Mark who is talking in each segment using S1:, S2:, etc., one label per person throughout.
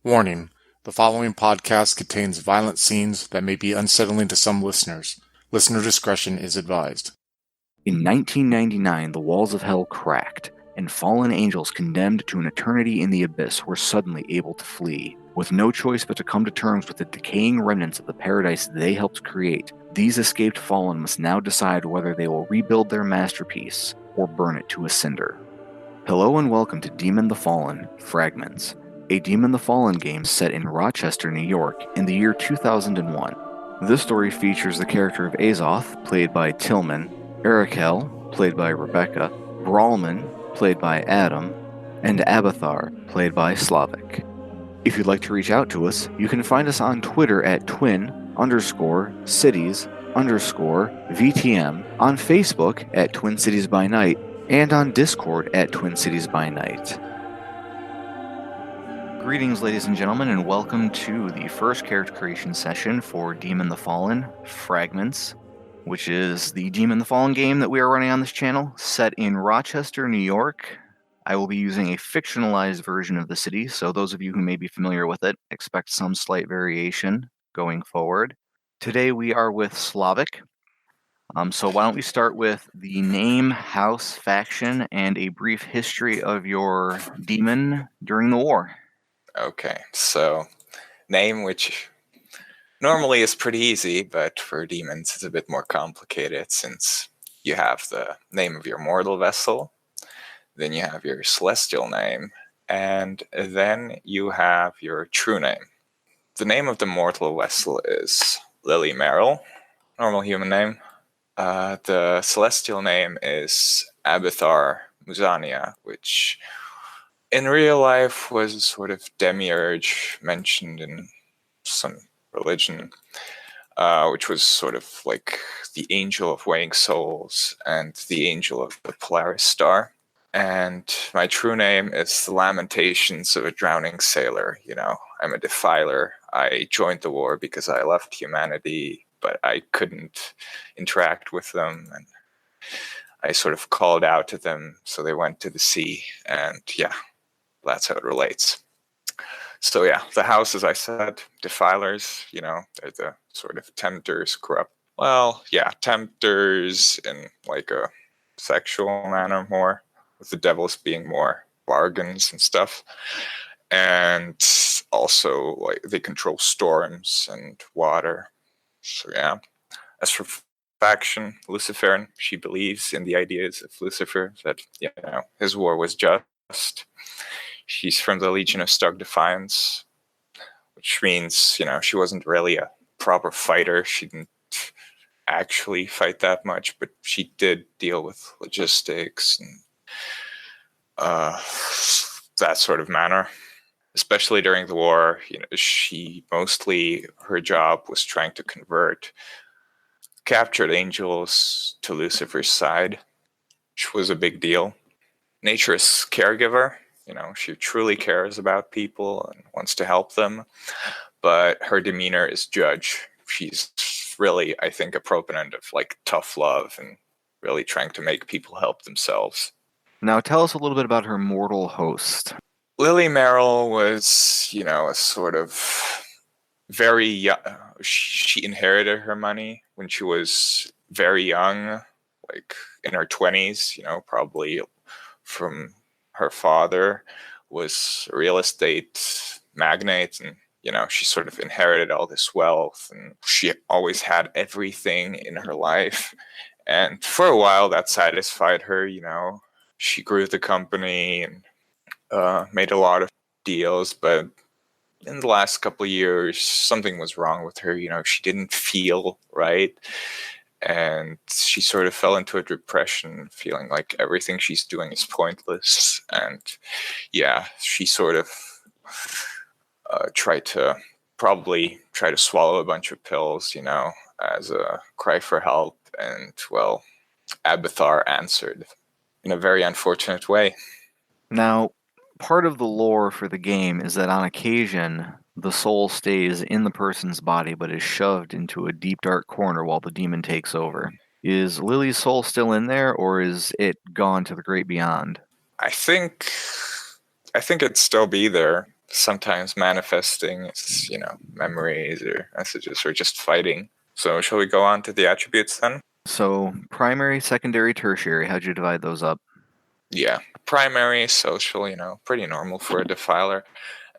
S1: Warning: the following podcast contains violent scenes that may be unsettling to some listeners. Listener discretion is advised.
S2: In 1999, the walls of hell cracked, and fallen angels condemned to an eternity in the abyss were suddenly able to flee. With no choice but to come to terms with the decaying remnants of the paradise they helped create, these escaped fallen must now decide whether they will rebuild their masterpiece or burn it to a cinder. Hello and welcome to Demon the Fallen, Fragments, a Demon the Fallen game set in Rochester, New York in the year 2001. This story features the character of Azoth, played by Tillman, Arakel, played by Rebecca, Brawlman, played by Adam, and Abathar, played by Slavic. If you'd like to reach out to us, you can find us on Twitter at twin_cities_VTM, on Facebook at Twin Cities by Night, and on Discord at Twin Cities by Night. Greetings, ladies and gentlemen, and welcome to the first character creation session for Demon the Fallen, Fragments, which is the Demon the Fallen game that we are running on this channel, set in Rochester, New York. I will be using a fictionalized version of the city, so those of you who may be familiar with it, expect some slight variation going forward. Today we are with Slavic. So why don't we start with the name, house, faction, and a brief history of your demon during the war.
S3: Okay, so name, which normally is pretty easy, but for demons it's a bit more complicated since you have the name of your mortal vessel, then you have your celestial name, and then you have your true name. The name of the mortal vessel is Lily Merrill, normal human name. The celestial name is Abathar Muzania, which in real life was a sort of demiurge mentioned in some religion, which was sort of like the angel of weighing souls and the angel of the Polaris star. And my true name is the Lamentations of a Drowning Sailor. You know, I'm a defiler. I joined the war because I loved humanity, but I couldn't interact with them, and I sort of called out to them, so they went to the sea, and yeah, that's how it relates. So yeah, the house, as I said, defilers, you know, they're the sort of tempters, corrupt. Well, yeah, tempters in like a sexual manner more, with the devils being more bargains and stuff. And also, like, they control storms and water. So yeah. As for faction, Luciferian, she believes in the ideas of Lucifer, that, you know, his war was just. She's from the Legion of Stark Defiance, which means, you know, she wasn't really a proper fighter. She didn't actually fight that much, but she did deal with logistics and that sort of manner. Especially during the war, you know, her job was trying to convert captured angels to Lucifer's side, which was a big deal. Nature's caregiver. You know, she truly cares about people and wants to help them, but her demeanor is judge. She's really, I think, a proponent of like tough love and really trying to make people help themselves.
S2: Now tell us a little bit about her mortal host.
S3: Lily Merrill was, you know, a sort of very young. She inherited her money when she was very young, like in her 20s, you know, probably from her father was a real estate magnate, and, you know, she sort of inherited all this wealth, and she always had everything in her life. And for a while that satisfied her, you know. She grew the company and made a lot of deals, but in the last couple of years, something was wrong with her. You know, she didn't feel right. And she sort of fell into a depression, feeling like everything she's doing is pointless. And yeah, she sort of tried to swallow a bunch of pills, you know, as a cry for help. And well, Abathar answered in a very unfortunate way.
S2: Now, part of the lore for the game is that on occasion, the soul stays in the person's body but is shoved into a deep dark corner while the demon takes over. Is Lily's soul still in there, or is it gone to the great beyond?
S3: I think it'd still be there. sometimes manifesting as, memories or messages or just fighting. So shall we go on to the attributes then?
S2: So primary, secondary, tertiary, how'd you divide those up?
S3: Yeah, primary, social, pretty normal for a defiler.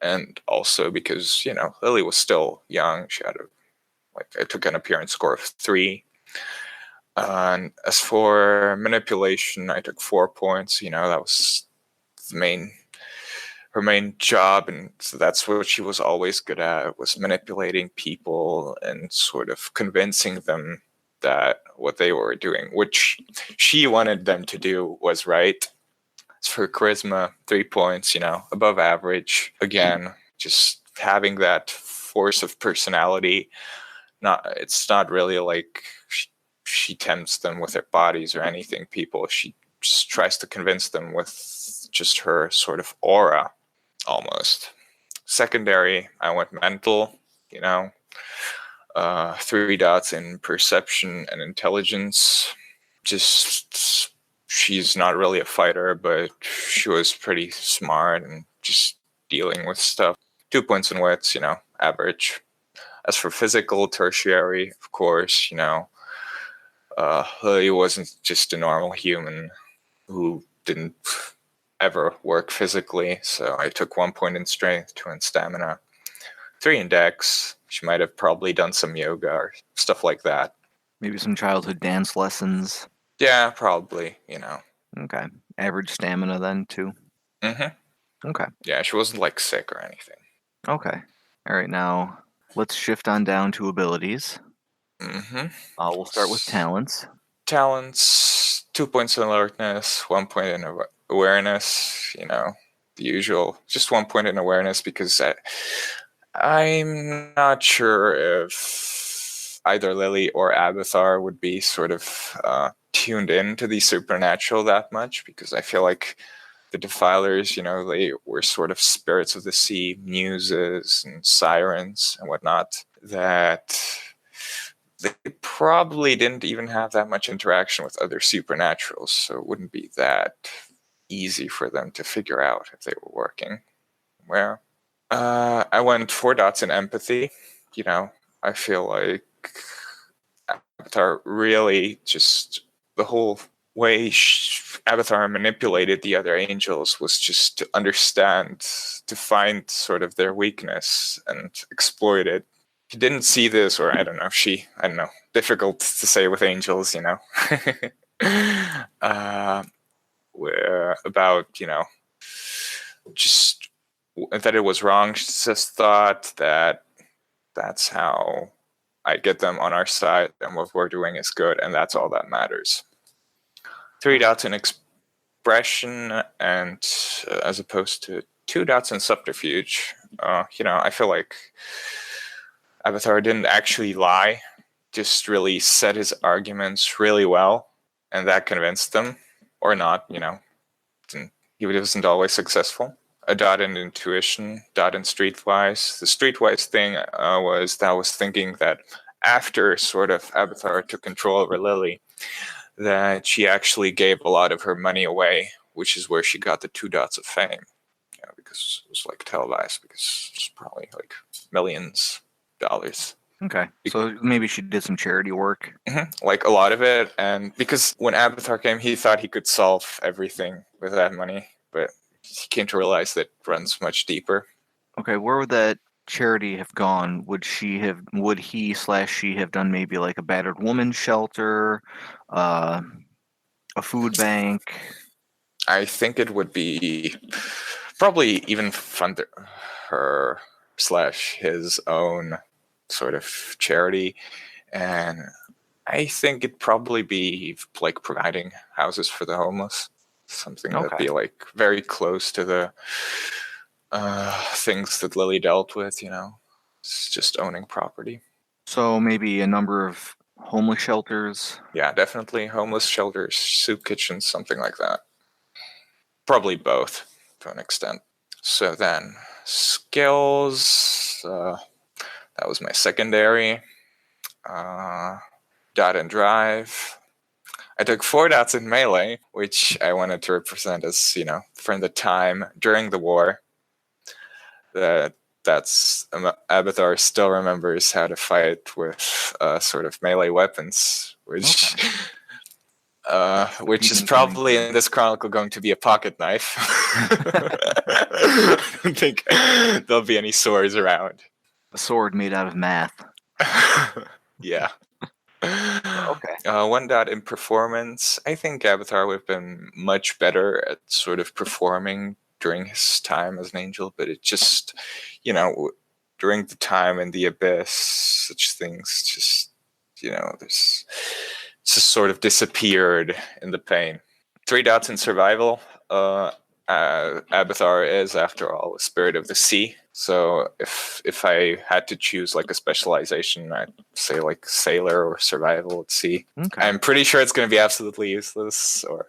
S3: And also because, Lily was still young. She had I took an appearance score of 3. And as for manipulation, I took 4 points. That was her main job, and so that's what she was always good at, was manipulating people and sort of convincing them that what they were doing, which she wanted them to do, was right. As for charisma, 3 points, above average. Again, just having that force of personality. It's not really like she tempts them with her bodies or anything. She just tries to convince them with just her sort of aura, almost. Secondary, I went mental, 3 dots in perception and intelligence. Just, she's not really a fighter, but she was pretty smart and just dealing with stuff. 2 points in wits, average. As for physical, tertiary, of course, he wasn't just a normal human who didn't ever work physically, so I took 1 point in strength, 2 in stamina, 3 in dex. She might have probably done some yoga or stuff like that.
S2: Maybe some childhood dance lessons.
S3: Yeah, probably,
S2: Okay. Average stamina then, too?
S3: Mm-hmm.
S2: Okay.
S3: Yeah, she wasn't, sick or anything.
S2: Okay. All right, now let's shift on down to abilities.
S3: Mm-hmm.
S2: We'll start with talents.
S3: Talents, 2 points in alertness, 1 point in awareness, the usual. Just 1 point in awareness because I'm not sure if either Lily or Abathar would be sort of tuned in to the supernatural that much, because I feel like the defilers, they were sort of spirits of the sea, muses and sirens and whatnot, that they probably didn't even have that much interaction with other supernaturals, so it wouldn't be that easy for them to figure out if they were working. Well, I went 4 dots in empathy. I feel like Abathar really just, the whole way Abathar manipulated the other angels was just to understand, to find sort of their weakness and exploit it. He didn't see this, or I don't know, difficult to say with angels, about, just that it was wrong. She just thought that that's how I get them on our side, and what we're doing is good, and that's all that matters. 3 dots in expression, and as opposed to 2 dots in subterfuge. I feel like Abathar didn't actually lie, just really said his arguments really well, and that convinced them, or not, he wasn't always successful. A dot in intuition, dot in streetwise. The streetwise thing was that I was thinking that after sort of Abathar took control over Lily, that she actually gave a lot of her money away, which is where she got the 2 dots of fame. Because it was televised, because it's probably millions of dollars.
S2: Okay, so maybe she did some charity work.
S3: Mm-hmm. A lot of it, and because when Abathar came, he thought he could solve everything with that money, but he came to realize that it runs much deeper.
S2: Okay, where would that charity have gone? Would he/she have done maybe a battered woman shelter, a food bank?
S3: I think it would be probably even fund her/his own sort of charity, and I think it'd probably be providing houses for the homeless, something that'd be very close to the things that Lily dealt with. It's just owning property.
S2: So maybe a number of homeless shelters.
S3: Yeah, definitely homeless shelters, soup kitchens, something like that. Probably both to an extent. So then skills, that was my secondary. Dot and drive. I took 4 dots in melee, which I wanted to represent as, from the time during the war. Abathar still remembers how to fight with sort of melee weapons, which which is probably in this chronicle going to be a pocket knife. I don't think there'll be any swords around.
S2: A sword made out of math.
S3: Yeah.
S2: Okay.
S3: One dot in performance. I think Abathar would have been much better at sort of performing during his time as an angel, but it just, during the time in the abyss, such things just, there's just sort of disappeared in the pain. 3 dots in survival. Abathar is, after all, a spirit of the sea. So if I had to choose like a specialization, I'd say like sailor or survival at sea.
S2: Okay.
S3: I'm pretty sure it's going to be absolutely useless, or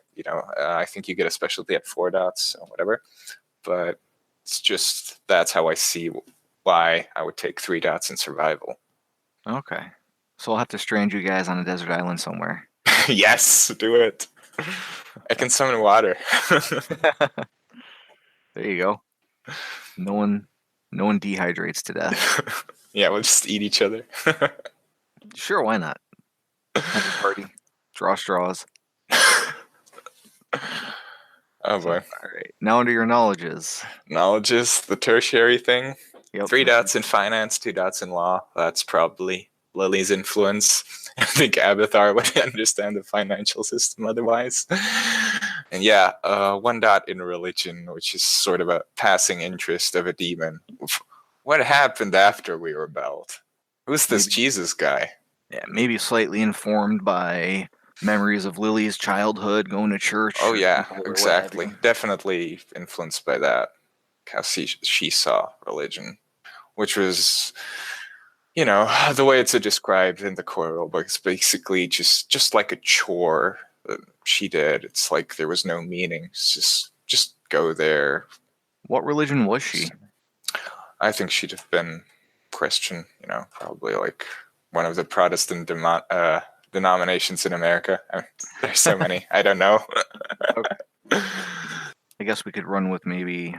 S3: I think you get a specialty at 4 dots or whatever. But it's just that's how I see why I would take 3 dots in survival.
S2: Okay. So I'll have to strand you guys on a desert island somewhere.
S3: Yes, do it. I can summon water.
S2: There you go. No one dehydrates to death.
S3: Yeah, we'll just eat each other.
S2: Sure, why not? Have a party. Draw straws.
S3: Oh boy.
S2: All right. Now under your knowledges.
S3: Knowledge is the tertiary thing.
S2: Yep.
S3: 3 dots in finance, 2 dots in law. That's probably Lily's influence. I think Abathar would understand the financial system otherwise. And yeah, 1 dot in religion, which is sort of a passing interest of a demon. What happened after we rebelled? Who's this Jesus guy?
S2: Yeah, maybe slightly informed by memories of Lily's childhood, going to church.
S3: Oh yeah, exactly. Definitely influenced by that. How she saw religion, which was, the way it's described in the core rulebook is basically just like a chore that she did. It's like there was no meaning. It's just go there.
S2: What religion was she?
S3: I think she'd have been Christian, probably like one of the Protestant denominations in America. I mean, there's so many. I don't know.
S2: Okay. I guess we could run with maybe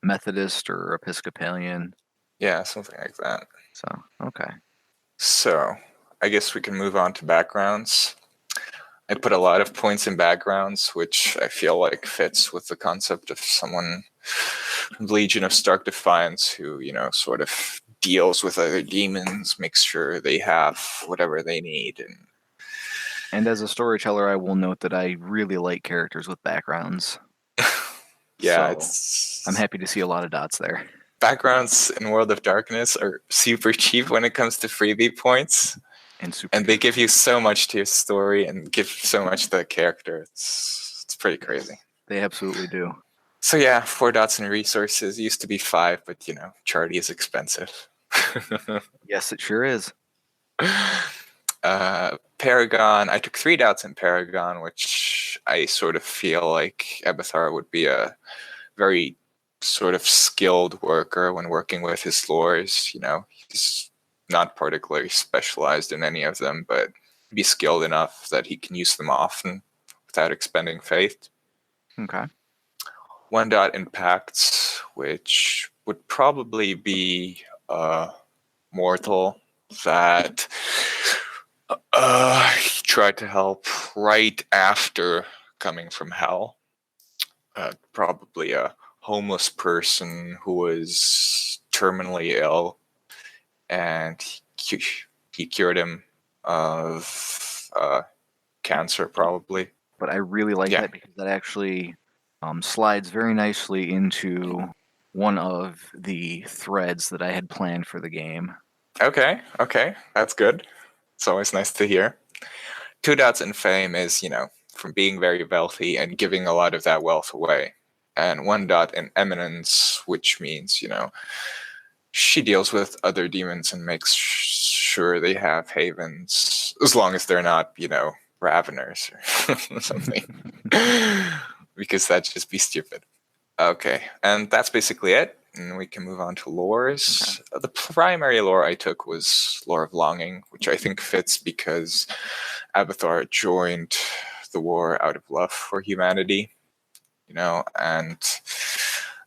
S2: Methodist or Episcopalian.
S3: Yeah, something like that.
S2: So, okay.
S3: So, I guess we can move on to backgrounds. I put a lot of points in backgrounds, which I feel like fits with the concept of someone from Legion of Stark Defiance who, sort of deals with other demons, makes sure they have whatever they need.
S2: And as a storyteller, I will note that I really like characters with backgrounds.
S3: Yeah,
S2: I'm happy to see a lot of dots there.
S3: Backgrounds in World of Darkness are super cheap when it comes to freebie points. And they give you so much to your story and give so much to the character. It's pretty crazy.
S2: They absolutely do.
S3: So yeah, 4 dots in resources. It used to be 5, but Charty is expensive.
S2: Yes, it sure is.
S3: Paragon. I took 3 dots in Paragon, which I sort of feel like Abathar would be a very sort of skilled worker when working with his lores. He's not particularly specialized in any of them, but be skilled enough that he can use them often without expending faith.
S2: Okay.
S3: 1 dot impacts, which would probably be mortal that he tried to help right after coming from hell. Probably a homeless person who was terminally ill, and he cured him of cancer, probably.
S2: But I really like that because that actually slides very nicely into one of the threads that I had planned for the game.
S3: Okay, that's good. It's always nice to hear. 2 dots in fame is, from being very wealthy and giving a lot of that wealth away. And 1 dot in eminence, which means, she deals with other demons and makes sure they have havens, as long as they're not, raveners or something. Because that'd just be stupid. Okay, and that's basically it. And we can move on to lores. Okay. The primary lore I took was Lore of Longing, which I think fits because Abathar joined the war out of love for humanity, and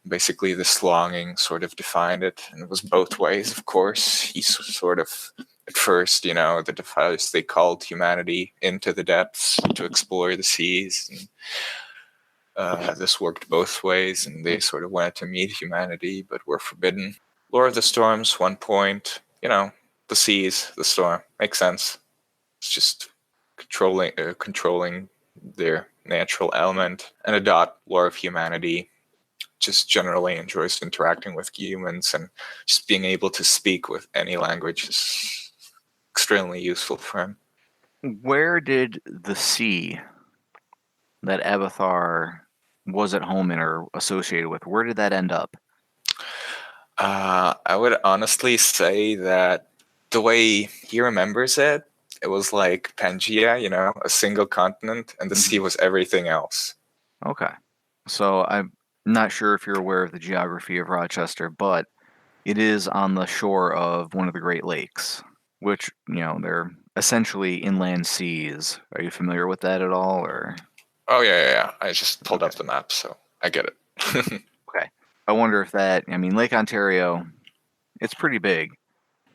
S3: Basically, this longing sort of defined it, and it was both ways, of course. He sort of, at first, the defilers, they called humanity into the depths to explore the seas. And this worked both ways, and they sort of wanted to meet humanity, but were forbidden. Lord of the Storms, one point, the seas, the storm, makes sense. It's just controlling their natural element. And a dot, Lore of Humanity, just generally enjoys interacting with humans, and just being able to speak with any language is extremely useful for him.
S2: Where did the sea that Abathar was at home in or associated with, where did that end up?
S3: I would honestly say that the way he remembers it, it was like Pangea, a single continent, and the sea was everything else.
S2: Okay. So I'm not sure if you're aware of the geography of Rochester, but it is on the shore of one of the Great Lakes, which, they're essentially inland seas. Are you familiar with that at all, or?
S3: Oh, yeah. I just pulled up the map, so I get it.
S2: Okay. I wonder if Lake Ontario, it's pretty big.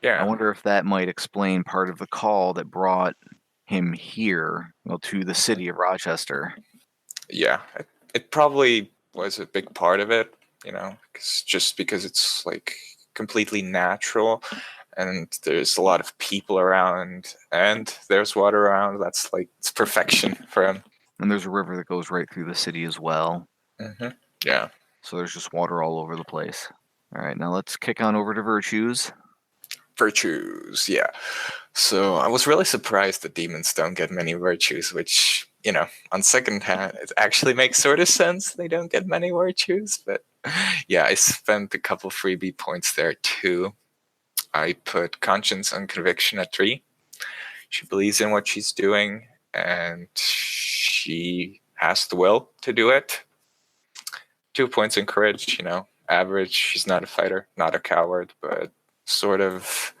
S3: Yeah.
S2: I wonder if that might explain part of the call that brought him here, to the city of Rochester.
S3: Yeah, it probably was a big part of it, because it's like completely natural, and there's a lot of people around, and there's water around. That's like, it's perfection for him.
S2: And there's a river that goes right through the city as well.
S3: Mm-hmm. Yeah.
S2: So there's just water all over the place. All right, now let's kick on over to virtues.
S3: Virtues, yeah. So I was really surprised that demons don't get many virtues, which, on second hand, it actually makes sort of sense. They don't get many virtues, but yeah, I spent a couple freebie points there too. I put conscience and conviction at 3. She believes in what she's doing, and she has the will to do it. 2 points in courage, average. She's not a fighter, not a coward, but sort of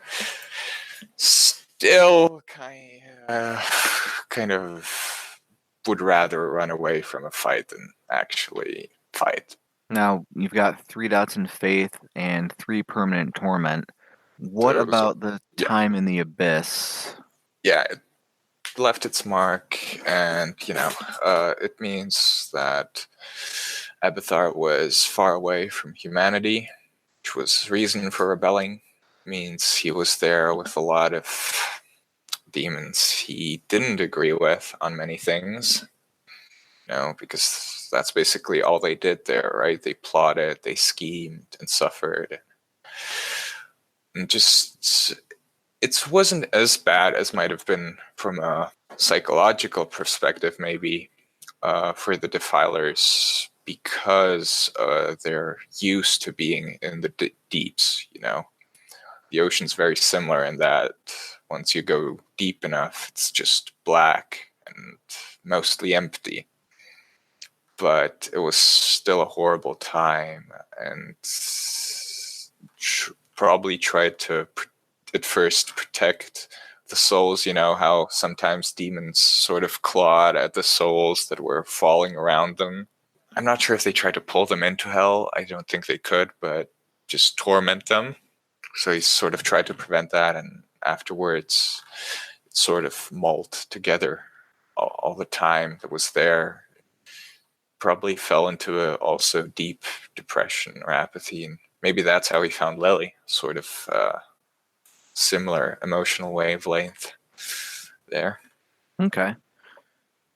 S3: still kind of would rather run away from a fight than actually fight.
S2: Now, you've got 3 dots in faith and 3 permanent torment. What about the time in the abyss?
S3: Yeah, it left its mark, and, it means that Abathar was far away from humanity, which was reason for rebelling. It means he was there with a lot of demons he didn't agree with on many things, because that's basically all they did there, right? They plotted, they schemed, and suffered. And just, it wasn't as bad as might have been from a psychological perspective, maybe, for the defilers, because they're used to being in the deeps, The ocean's very similar in that once you go deep enough, it's just black and mostly empty. But it was still a horrible time, and probably tried to at first protect the souls, how sometimes demons sort of clawed at the souls that were falling around them. I'm not sure if they tried to pull them into hell. I don't think they could, but just torment them. So he sort of tried to prevent that, and afterwards it sort of mulled together all the time that was there. Probably fell into a also deep depression or apathy, and maybe that's how he found Lily, sort of similar emotional wavelength there.
S2: Okay.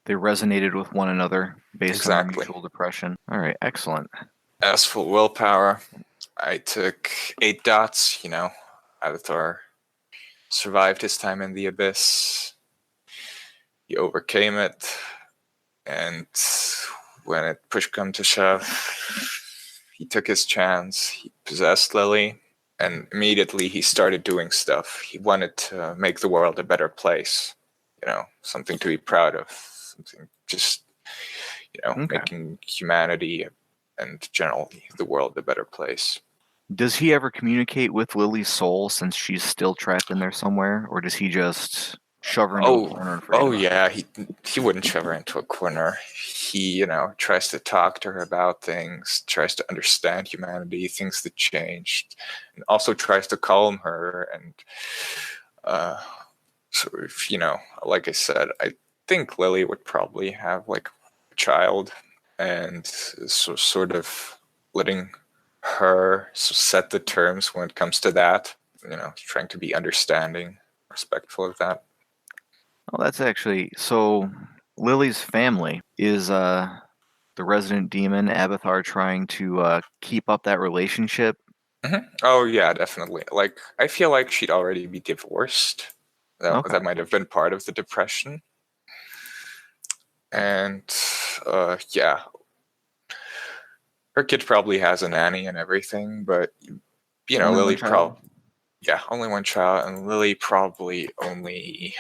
S2: They resonated with one another based on their mutual depression. All right, excellent.
S3: As for willpower, I took 8 dots, Abathar survived his time in the abyss. He overcame it, and when it push come to shove, he took his chance. He possessed Lily, and immediately he started doing stuff. He wanted to make the world a better place, something to be proud of, something just, making humanity and generally the world a better place.
S2: Does he ever communicate with Lily's soul since she's still trapped in there somewhere, or does he just shove her into a corner and forget
S3: Oh
S2: about it.
S3: yeah, he wouldn't shove her into a corner. He, tries to talk to her about things, tries to understand humanity, things that changed, and also tries to calm her. And sort of, like I said, I think Lily would probably have like a child, and so sort of letting her set the terms when it comes to that. Trying to be understanding, respectful of that.
S2: Oh, that's actually so. Lily's family is the resident demon Abathar trying to keep up that relationship.
S3: Oh yeah, definitely. Like I feel like she'd already be divorced.
S2: Okay.
S3: That might have been part of the depression. And yeah, her kid probably has a nanny and everything, but
S2: Only one
S3: Lily
S2: child.
S3: only one child, and Lily probably only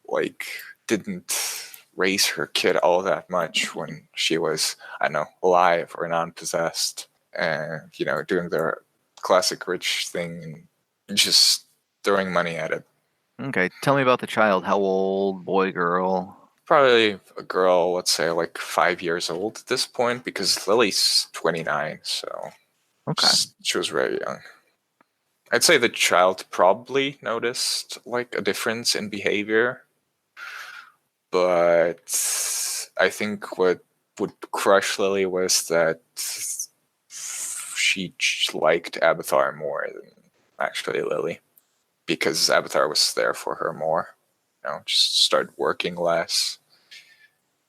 S3: like didn't raise her kid all that much when she was, I don't know, alive or non-possessed, and doing the classic rich thing and just throwing money at it.
S2: Okay. Tell me about the child. How old? Boy, girl?
S3: Probably a girl, let's say like 5 years old at this point, because Lily's 29, so
S2: Okay.
S3: she was very young. I'd say the child probably noticed like a difference in behavior, but I think what would crush Lily was that she liked Abathar more than actually Lily, because Abathar was there for her more. Just started working less,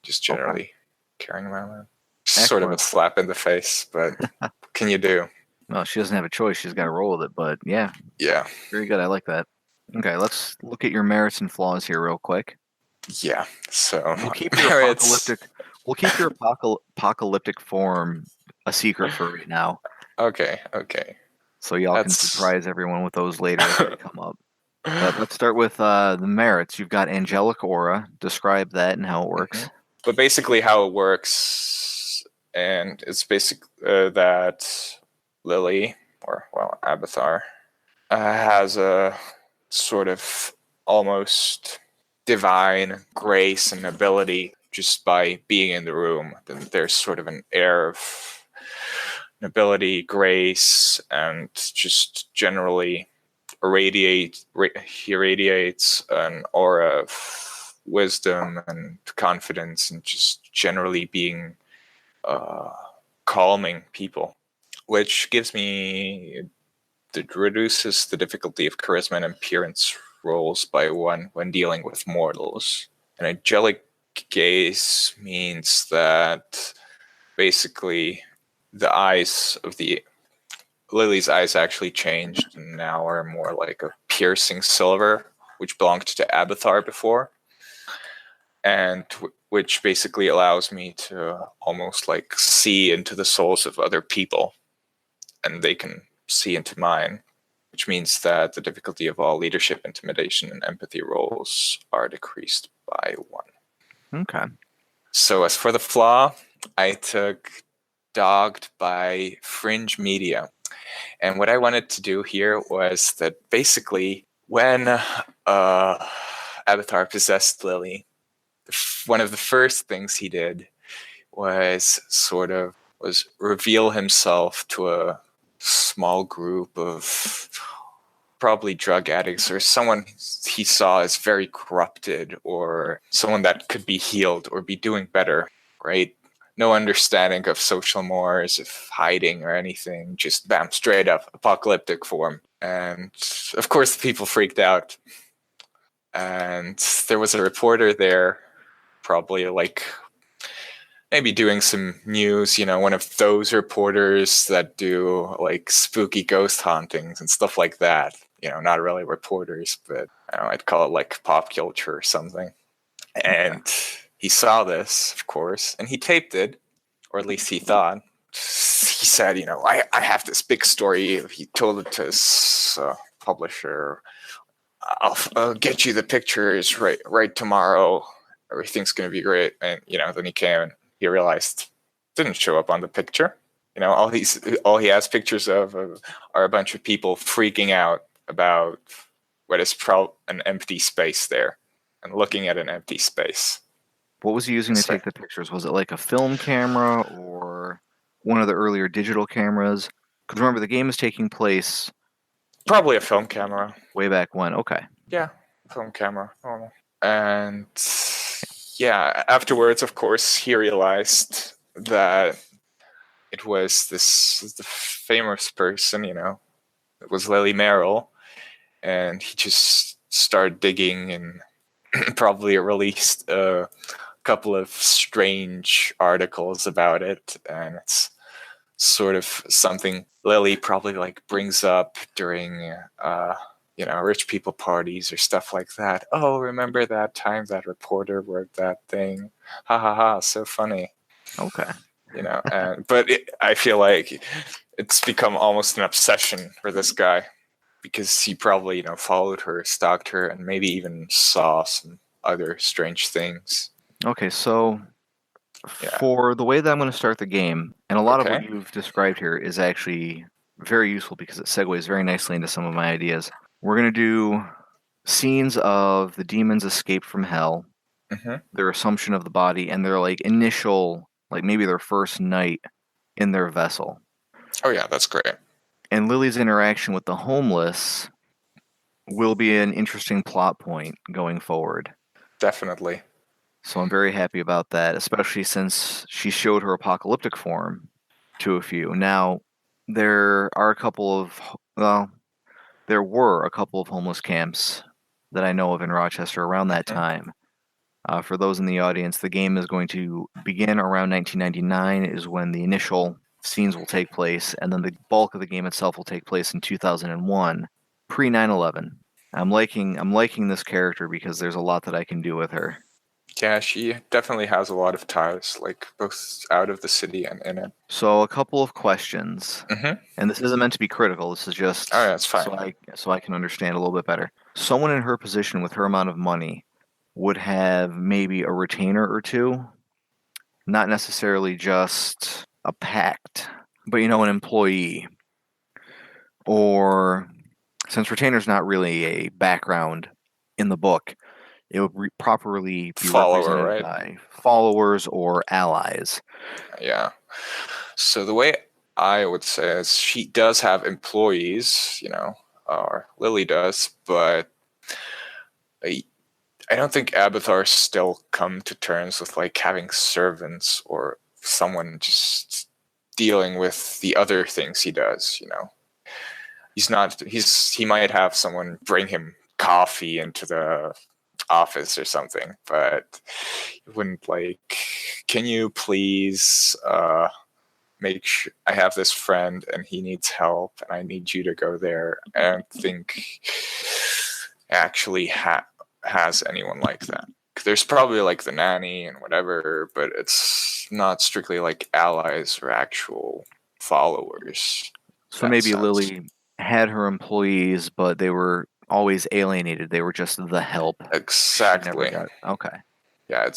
S3: just
S2: Okay.
S3: generally caring about her. Sort of a
S2: Excellent.
S3: slap in the face, but what can you do?
S2: Well, she doesn't have a choice. She's got to roll with it. But yeah,
S3: Yeah,
S2: very good. I like that. Okay, let's look at your merits and flaws here real quick.
S3: yeah. So
S2: We'll keep your
S3: merits.
S2: apocalyptic. We'll keep your apocalyptic form a secret for right now,
S3: Okay.
S2: so y'all can
S3: That's
S2: surprise everyone with those later as they come up. But let's start with the merits. You've got angelic aura. Describe that and how it works.
S3: But basically how it works, and it's basic that Lily, or well, Abathar, has a sort of almost divine grace and ability just by being in the room. Then there's sort of an air of nobility, grace, and just generally he radiates an aura of wisdom and confidence, and just generally being calming people, which gives me that reduces the difficulty of charisma and appearance rolls by one when dealing with mortals. An angelic gaze means that basically the eyes of the Lily's eyes actually changed and now are more like a piercing silver, which belonged to Abathar before, and which basically allows me to almost like see into the souls of other people, and they can see into mine, which means that the difficulty of all leadership, intimidation, and empathy roles are decreased by 1.
S2: Okay.
S3: So as for the flaw, I took dogged by fringe media. And what I wanted to do here was that basically when Abathar possessed Lily, one of the first things he did was reveal himself to a small group of probably drug addicts or someone he saw as very corrupted, or someone that could be healed or be doing better, right? No understanding of social mores, of hiding or anything, just bam, straight up apocalyptic form. And of course, the people freaked out. And there was a reporter there, probably like maybe doing some news, one of those reporters that do like spooky ghost hauntings and stuff like that. Not really reporters, but I don't know, I'd call it like pop culture or something. And he saw this, of course, and he taped it, or at least he thought. He said, I have this big story. He told it to his publisher. I'll get you the pictures right tomorrow. Everything's going to be great. And, then he came and he realized didn't show up on the picture. All he has pictures of are a bunch of people freaking out about what is an empty space there, and looking at an empty space.
S2: What was he using to take the pictures? Was it like a film camera or one of the earlier digital cameras? Because remember, the game is taking place
S3: Probably a film camera.
S2: way back when. Okay.
S3: Yeah, film camera, normal. And yeah, afterwards, of course, he realized that it was the famous person, it was Lily Merrill, and he just started digging and probably released a couple of strange articles about it, and it's sort of something Lily probably like brings up during rich people parties or stuff like that. Oh, remember that time that reporter wrote that thing? Ha ha ha, so funny.
S2: Okay.
S3: But I feel like it's become almost an obsession for this guy, because he probably, followed her, stalked her, and maybe even saw some other strange things.
S2: Okay, so for the way that I'm going to start the game, and a lot of what you've described here is actually very useful because it segues very nicely into some of my ideas. We're going to do scenes of the demons escape from hell, their assumption of the body, and their like initial, like maybe their first night in their vessel.
S3: Oh yeah, that's great.
S2: And Lily's interaction with the homeless will be an interesting plot point going forward.
S3: Definitely.
S2: So I'm very happy about that, especially since she showed her apocalyptic form to a few. Now, there were a couple of homeless camps that I know of in Rochester around that time. For those in the audience, the game is going to begin around 1999 is when the initial scenes will take place, and then the bulk of the game itself will take place in 2001, pre 9/11. I'm liking this character because there's a lot that I can do with her.
S3: Yeah, she definitely has a lot of ties, like both out of the city and in it.
S2: So a couple of questions, and this isn't meant to be critical. This is just
S3: that's fine.
S2: So I can understand a little bit better. Someone in her position with her amount of money would have maybe a retainer or two, not necessarily just a pact, but an employee. Or since retainer's not really a background in the book, it would properly be represented by followers or allies.
S3: Yeah. So the way I would say is she does have employees, or Lily does, but I don't think Abathar still come to terms with like having servants or someone just dealing with the other things he does, he might have someone bring him coffee into the office or something, but he wouldn't like, can you please make sure I have this friend and he needs help and I need you to go there. I don't think actually has anyone like that. There's probably like the nanny and whatever, but it's not strictly like allies or actual followers.
S2: So maybe Lily had her employees, but they were always alienated. They were just the help.
S3: Exactly.
S2: Okay.
S3: Yeah,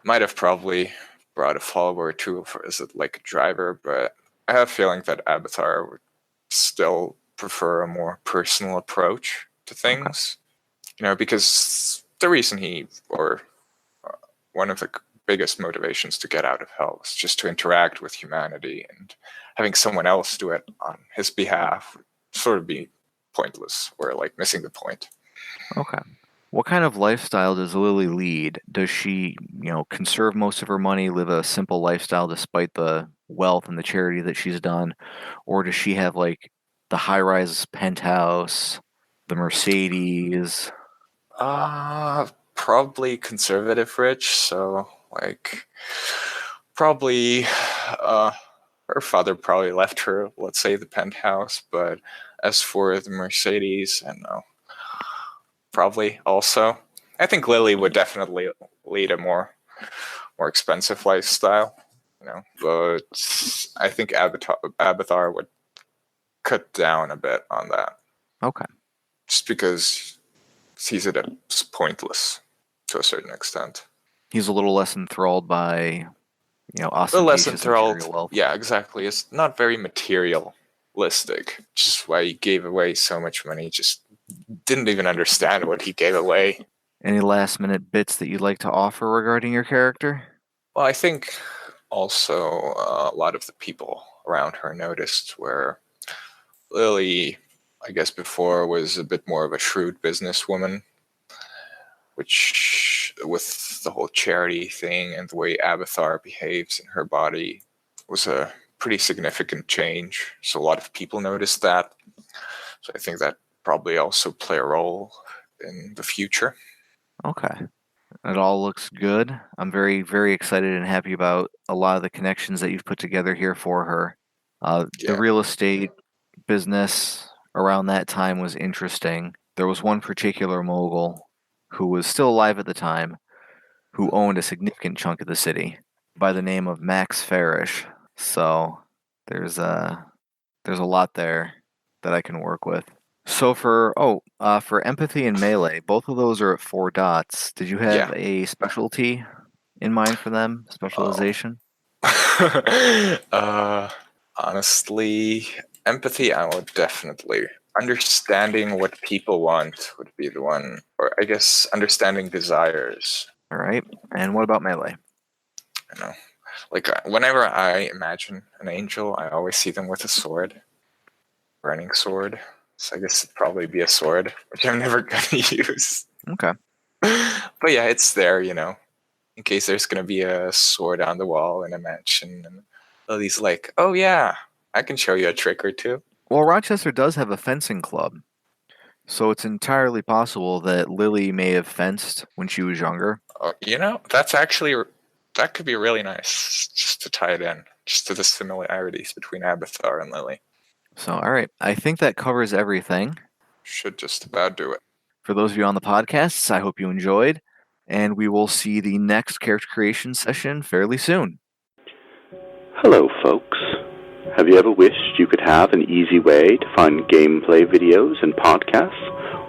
S3: might have probably brought a follower or two as like a driver, but I have a feeling that Abathar would still prefer a more personal approach to things. Because the reason one of the biggest motivations to get out of hell was just to interact with humanity, and having someone else do it on his behalf would sort of be pointless or like missing the point.
S2: Okay. What kind of lifestyle does Lily lead? Does she, conserve most of her money, live a simple lifestyle despite the wealth and the charity that she's done? Or does she have like the high-rise penthouse, the Mercedes?
S3: Probably conservative rich, so like probably her father probably left her, let's say, the penthouse, but as for the Mercedes, I don't know. Probably also. I think Lily would definitely lead a more expensive lifestyle, but I think Abathar would cut down a bit on that.
S2: Okay.
S3: Just because sees it as pointless to a certain extent.
S2: He's a little less enthralled by, ostentatious material wealth.
S3: Yeah, exactly. It's not very materialistic, just why he gave away so much money just didn't even understand what he gave away.
S2: Any last-minute bits that you'd like to offer regarding your character?
S3: Well, I think also a lot of the people around her noticed where Lily, I guess before, was a bit more of a shrewd businesswoman, which with the whole charity thing and the way Abathar behaves in her body was a pretty significant change. So a lot of people noticed that. So I think that probably also play a role in the future.
S2: Okay. It all looks good. I'm very, very excited and happy about a lot of the connections that you've put together here for her. The real estate business around that time was interesting. There was one particular mogul who was still alive at the time who owned a significant chunk of the city by the name of Max Farish. So there's a lot there that I can work with. So for empathy and melee, both of those are at 4 dots. Did you have a specialty in mind for them? Specialization?
S3: Honestly, empathy, I would definitely. Understanding what people want would be the one, or I guess understanding desires.
S2: All right. And what about melee?
S3: You know, like whenever I imagine an angel, I always see them with a sword, burning sword. So I guess it'd probably be a sword, which I'm never going to use.
S2: Okay.
S3: But yeah, it's there, in case there's going to be a sword on the wall in a mansion. And Lily's like, oh yeah, I can show you a trick or two.
S2: Well, Rochester does have a fencing club. So it's entirely possible that Lily may have fenced when she was younger.
S3: That could be really nice, just to tie it in, just to the similarities between Abathar and Lily.
S2: So, all right. I think that covers everything.
S3: Should just about do it.
S2: For those of you on the podcasts, I hope you enjoyed, and we will see the next character creation session fairly soon.
S4: Hello, folks. Have you ever wished you could have an easy way to find gameplay videos and podcasts,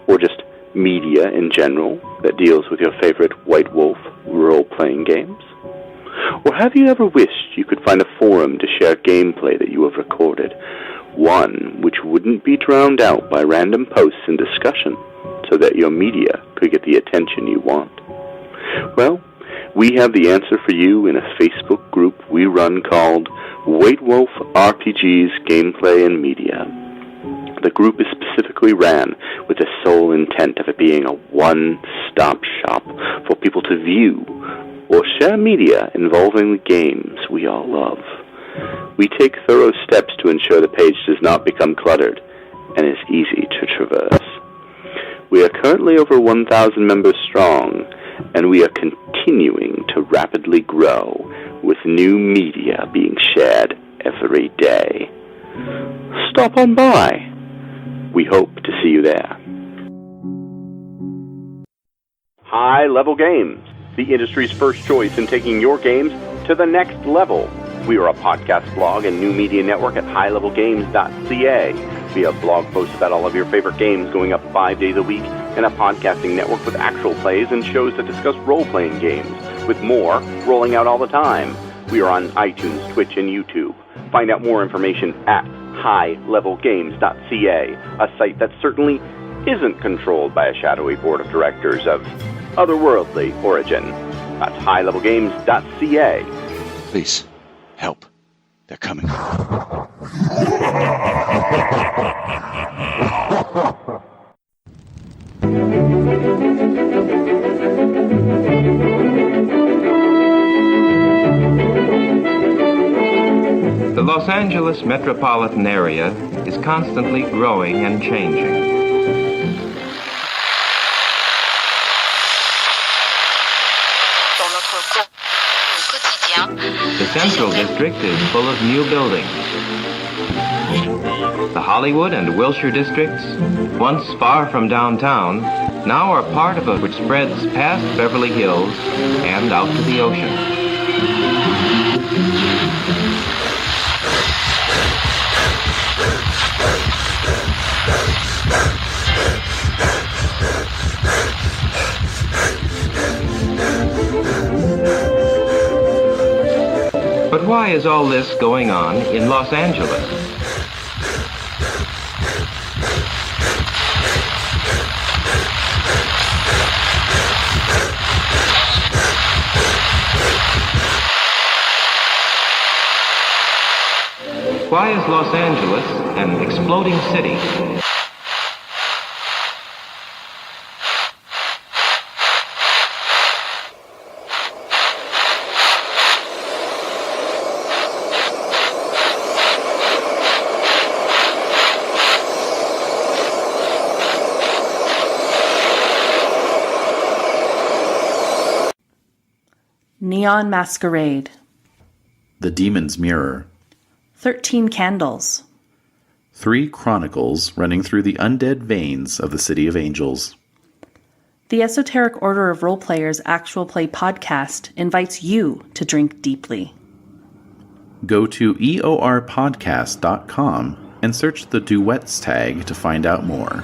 S4: or just media in general that deals with your favorite White Wolf role-playing games? Or have you ever wished you could find a forum to share gameplay that you have recorded, one which wouldn't be drowned out by random posts and discussion, so that your media could get the attention you want? Well, we have the answer for you in a Facebook group we run called White Wolf RPGs Gameplay and Media. The group is specifically ran with the sole intent of it being a one-stop shop for people to view or share media involving the games we all love. We take thorough steps to ensure the page does not become cluttered and is easy to traverse. We are currently over 1,000 members strong, and we are continuing to rapidly grow, with new media being shared every day. Stop on by. We hope to see you there. High Level Games, the industry's first choice in taking your games to the next level. We are a podcast blog and new media network at highlevelgames.ca. We have blog posts about all of your favorite games going up 5 days a week, and a podcasting network with actual plays and shows that discuss role-playing games, with more rolling out all the time. We are on iTunes, Twitch, and YouTube. Find out more information at highlevelgames.ca, a site that certainly isn't controlled by a shadowy board of directors of otherworldly origin. That's highlevelgames.ca.
S5: Please, help. They're coming.
S6: The Los Angeles metropolitan area is constantly growing and changing. The Central District is full of new buildings. The Hollywood and Wilshire districts, once far from downtown, now are part of which spreads past Beverly Hills and out to the ocean. But why is all this going on in Los Angeles? Why is Los Angeles an exploding city?
S7: Neon Masquerade.
S8: The Demon's Mirror.
S7: 13 Candles.
S8: 3 chronicles running through the undead veins of the City of Angels.
S7: The Esoteric Order of Roleplayers Actual Play podcast invites you to drink deeply.
S8: Go to eorpodcast.com and search the Duets tag to find out more.